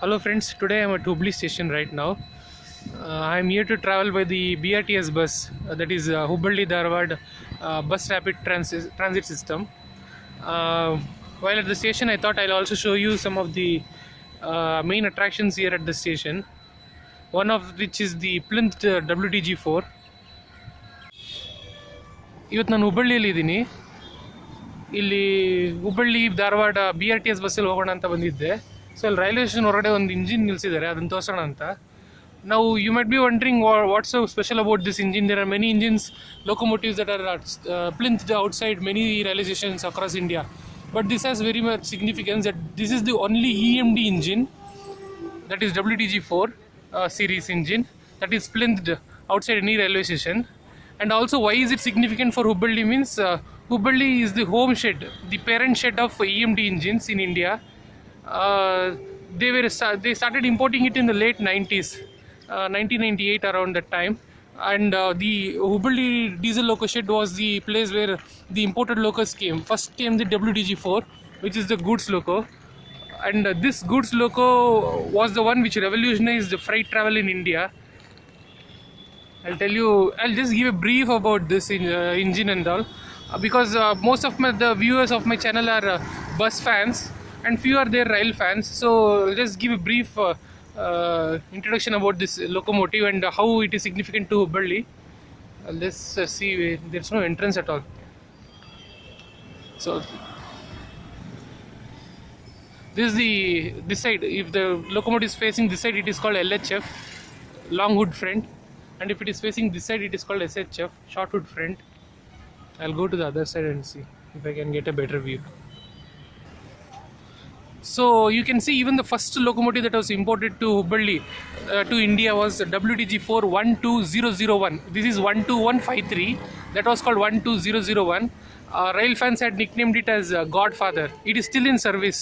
Hello friends, today I am at Hubballi station right now. I am here to travel by the BRTS bus, that is Hubballi Dharwad bus rapid transit system. Uh, while at the station, I thought I'll also show you some of the main attractions here at the station. One of which is the Plinthed WDG4. ಇವತ್ತು ನಾನು ಹುಬ್ಬಳ್ಳಿಯಲ್ಲಿ ಇದ್ದೀನಿ. ಇಲ್ಲಿ Hubballi Dharwad BRTS ಬಸ್ಸಲ್ಲಿ ಹೋಗೋಣ ಅಂತ ಬಂದಿದ್ದೆ. So ಅಲ್ಲಿ ರೈಲ್ವೆ ಸ್ಟೇಷನ್ ಹೊರಗಡೆ ಒಂದು ಇಂಜಿನ್ ನಿಲ್ಲಿಸಿದ್ದಾರೆ, ಅದನ್ನು ತೋರಿಸೋಣ ಅಂತ. ನಾವು you might be wondering what's so special about this engine. There are many engines, locomotives that are plinth outside many railway stations across India. But this has very much significance that this is the only EMD engine, that is WDG4 series engine, that is plinthed outside any railway station. And also, why is it significant for Hubballi means Hubballi is the home shed, the parent shed of EMD engines in India. They started importing it in the late 90s, 1998 around that time. And the Hubballi diesel loco shed was the place where the imported locos came. First came the WDG4, which is the goods loco. And this goods loco was the one which revolutionized the freight travel in India. I'll just give a brief about this engine and all, because most of the viewers of my channel are bus fans and few are their rail fans. So I'll just give a brief introduction about this locomotive and how it is significant to Hubballi. Let's see, there's no entrance at all. So this side, if the locomotive is facing this side, it is called LHF, long hood front. And if it is facing this side, it is called SHF, short hood front. I'll go to the other side and see if I can get a better view. So you can see even the first locomotive that was imported to Hubballi to India was WDG4 12001. This is 12153. That was called 12001. Rail fans had nicknamed it as Godfather. It is still in service.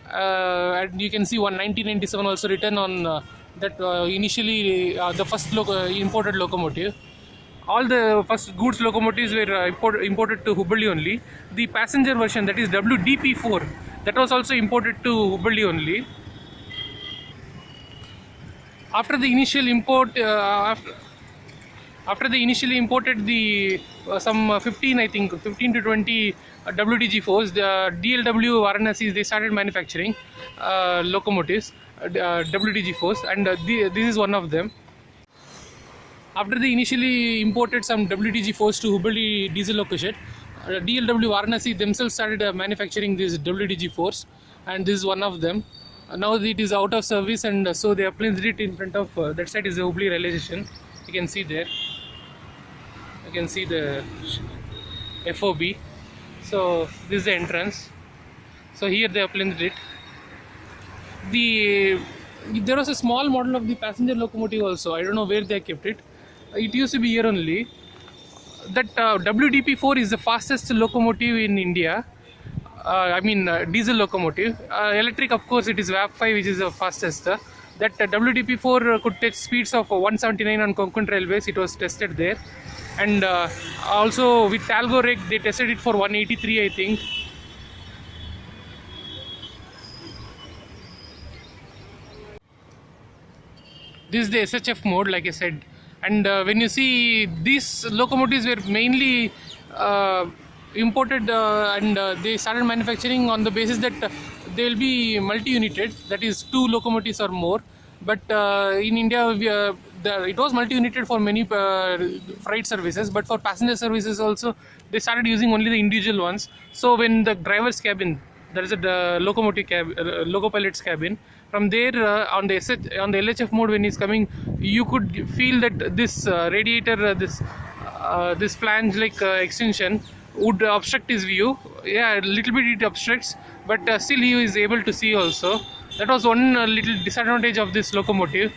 And you can see 1997 also written on that initially the first imported locomotive. All the first goods locomotives were imported to Hubballi only. The passenger version, that is WDP4, that was also imported to Hubballi only. After the initial import, after they initially imported the some 15 to 20 WDG4s, the DLW Varanasi, they started manufacturing locomotives, WDG4s, and this is one of them. After they initially imported some WDG4s to Hubballi diesel loco shed, DLW Varanasi themselves started manufacturing these WDG4s, and this is one of them. Now it is out of service, and so they have plinthed it in front of that side is the Hubballi railway station. You can see there. You can see the FOB. So this is the entrance. So here they have plinthed it. There was a small model of the passenger locomotive also. I don't know where they kept it. It used to be here only. That WDP4 is the fastest locomotive in India. Diesel locomotive. Electric, of course, it is VAP5, which is the fastest. That WDP4 could take speeds of 179 on Konkan railways. It was tested there. And also with Talgo rake, they tested it for 183, I think. This is the SHF mode, like I said. And when you see, these locomotives were mainly imported and they started manufacturing on the basis that they will be multi-united, that is 2 locomotives or more. But in India, it was multi-united for many freight services, but for passenger services also, they started using only the individual ones. So when the driver's cabin, there is a locomotive cab, loco pilot's cabin. From there, on the LHF mode, when he's coming, you could feel that this radiator, this flange-like extension would obstruct his view. Yeah, a little bit it obstructs, but still he is able to see also. That was one little disadvantage of this locomotive.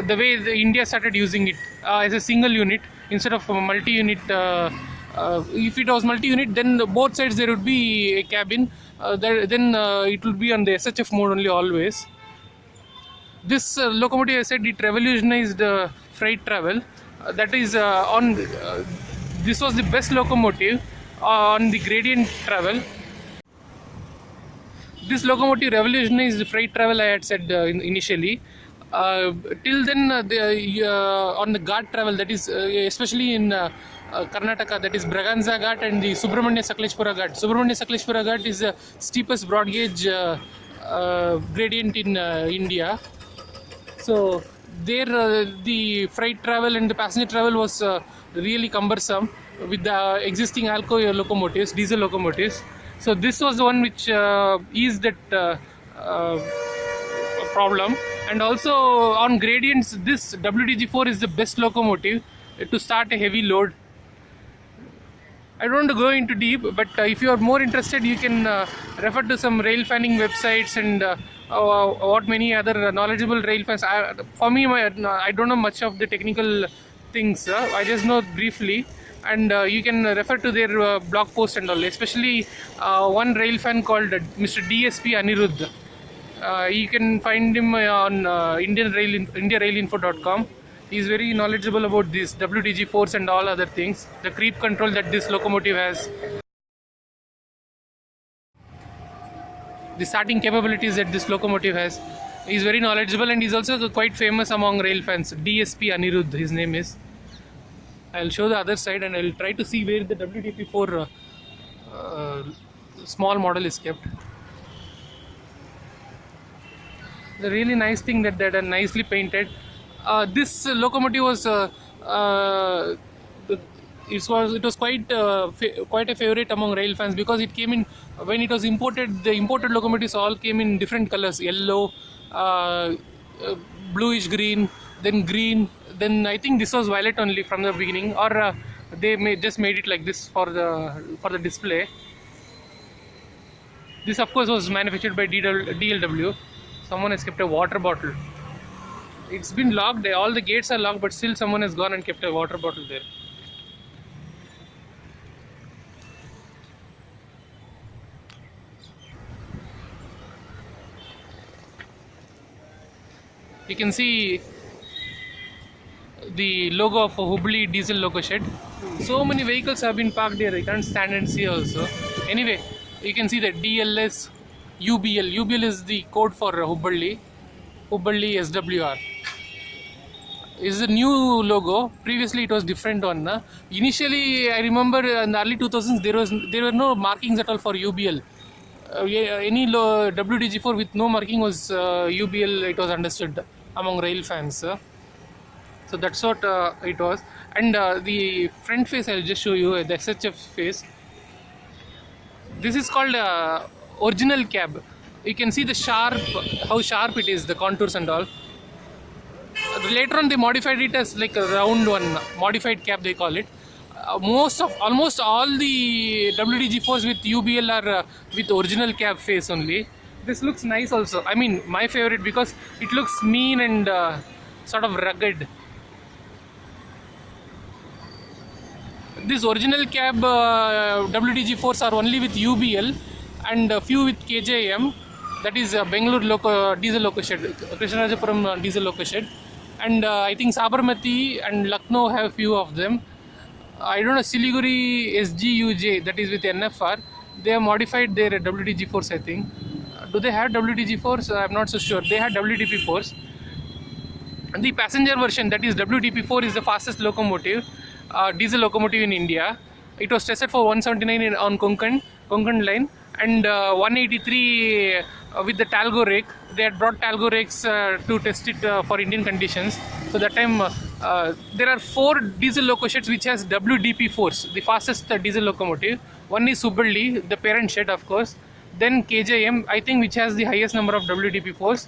The way India started using it as a single unit instead of multi-unit. If it was multi-unit, then both sides there would be a cabin. Then it would be on the SHF mode only always. This locomotive, I said, it revolutionized freight travel. That is this was the best locomotive on the gradient travel. This locomotive revolutionized freight travel, I had said initially. Till then, on the Ghat travel, that is especially in Karnataka, that is Braganza Ghat and the Subramanya Sakleshpura Ghat. Subramanya Sakleshpura Ghat is the steepest broad gauge gradient in India. So there, the freight travel and the passenger travel was really cumbersome with the existing Alco locomotives, diesel locomotives. So this was the one which eased that problem. And also on gradients, this WDG4 is the best locomotive to start a heavy load. I don't want to go into deep, but if you are more interested, you can refer to some rail fanning websites and what many other knowledgeable rail fans. For me, I don't know much of the technical things. I just know briefly, and you can refer to their blog post and all. Especially one rail fan called Mr. DSP Anirudh. You can find him on IndiaRailinfo.com. He is very knowledgeable about this WDG4s and all other things, the creep control that this locomotive has, the starting capabilities that this locomotive has. He is very knowledgeable, and he is also quite famous among rail fans. DSP Anirudh, his name is. I'll show the other side and I'll try to see where the WDP4 small model is kept. The really nice thing that are nicely painted. This locomotive was it was quite a favorite among rail fans, because it came in when it was imported. The imported locomotives all came in different colors: yellow, bluish green, then green. Then I think this was violet only from the beginning, or they just made it like this for the display. This of course was manufactured by DLW. Someone has kept a water bottle. It's been locked. All the gates are locked, but still someone has gone and kept a water bottle there. You can see the logo of a Hubballi diesel loco shed. So many vehicles have been parked here. I can't stand and see also. Anyway, you can see the DLS UBL. UBL is the code for Hubballi. Hubballi SWR is the new logo. Previously it was different one. Initially I remember in the early 2000s there were no markings at all for UBL. Any WDG4 with no marking was UBL, it was understood among rail fans. So that's what it was. And the front face, I'll just show you the SHF face. This is called original cab. You can see the how sharp it is, the contours and all. Later on they modified it as like a round one, modified cab they call it. Almost all the WDG4s with UBL are with original cab face only. This looks nice also. I mean, my favorite, because it looks mean and sort of rugged. This original cab WDG4s are only with UBL and a few with KJM. That is Bengaluru diesel loco shed, Krishnarajapuram diesel loco shed. And I think Sabarmati and Lucknow have few of them. I don't know, Siliguri SGUJ, that is with NFR, they have modified their WDG4s, I think. Do they have WDG4s? I'm not so sure. They had WDP4s. And the passenger version, that is WDP4, is the fastest locomotive, diesel locomotive in India. It was tested for 179 on Konkan line, and 183 with the Talgo rake. They had brought Talgo rakes to test it for Indian conditions. So that time there are 4 diesel loco sheds which has WDP4s, the fastest diesel locomotive. One is Hubballi, the parent shed of course. Then KJM, I think, which has the highest number of WDP4s.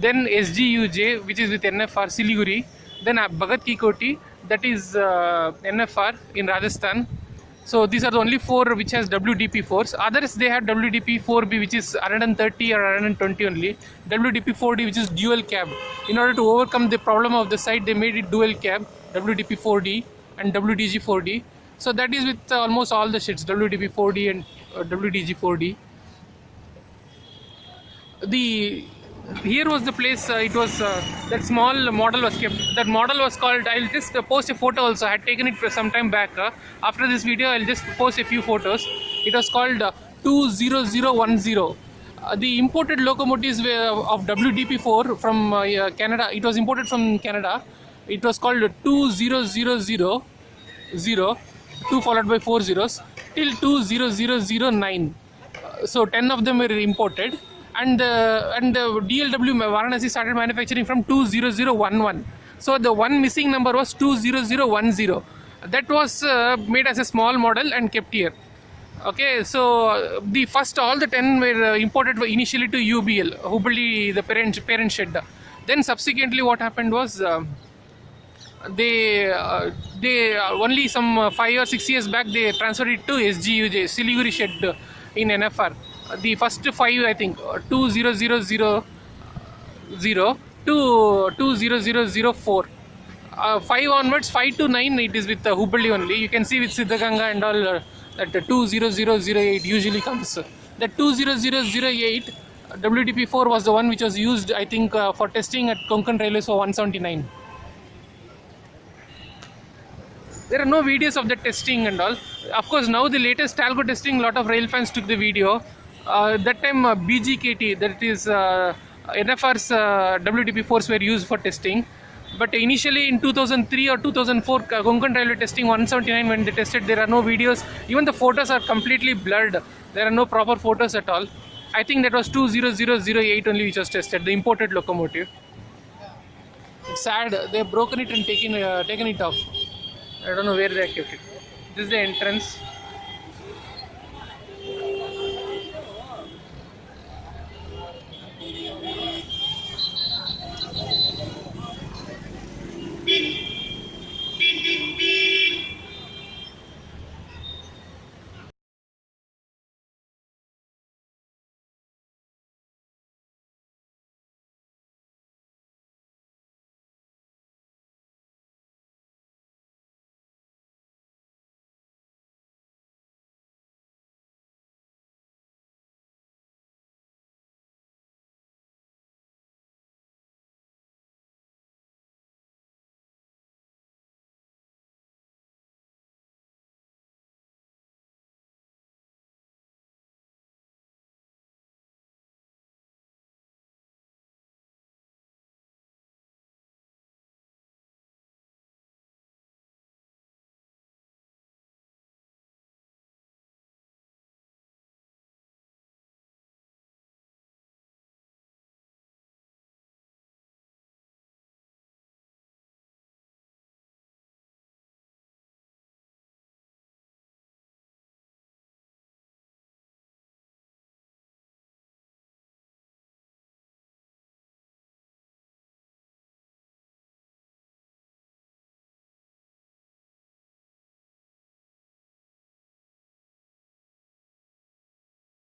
Then SGUJ, which is with NFR Siliguri. Then Bhagat Ki Koti, that is NFR in Rajasthan. So these are the only 4 which has WDP4s. Others they have WDP4B, which is 130 or 120 only. WDP4D, which is dual cab. In order to overcome the problem of the site, they made it dual cab, WDP4D and WDG4D. So that is with almost all the sheds, WDP4D and WDG4D. Here was the place, it was that small model was kept. That model was called, I'll just post a photo also. I had taken it some time back. After this video I'll just post a few photos. It was called 20010. The imported locomotives of WDP4 from Canada, it was imported from Canada. It was called 20000, 2 followed by 4 zeros, till 20009. So 10 of them were imported, and the DLW Varanasi started manufacturing from 20011. So the one missing number was 20010. That was made as a small model and kept here. Okay, so the first all the 10 were imported initially to UBL, Hubballi, the parent shed. Then subsequently what happened was they only some 5 or 6 years back they transferred it to SGUJ, Siliguri shed in NFR. The first 5, I think, 20000 to 20004. 5 onwards, 5 to 9, it is with Hubballi only. You can see with Siddhaganga and all that 20008 usually comes. The 20008 WDP4 was the one which was used, I think, for testing at Konkan Railways for 179. There are no videos of the testing and all. Of course, now the latest Talgo testing, lot of rail fans took the video. That time BGKT, that is NFR's WDP4s were used for testing. But initially in 2003 or 2004, Konkan Railway testing 179, when they tested, there are no videos. Even the photos are completely blurred. There are no proper photos at all. I think that was 20008 only which was tested, the imported locomotive. It's sad, they have broken it and taken it off. I don't know where they kept it. This is the entrance.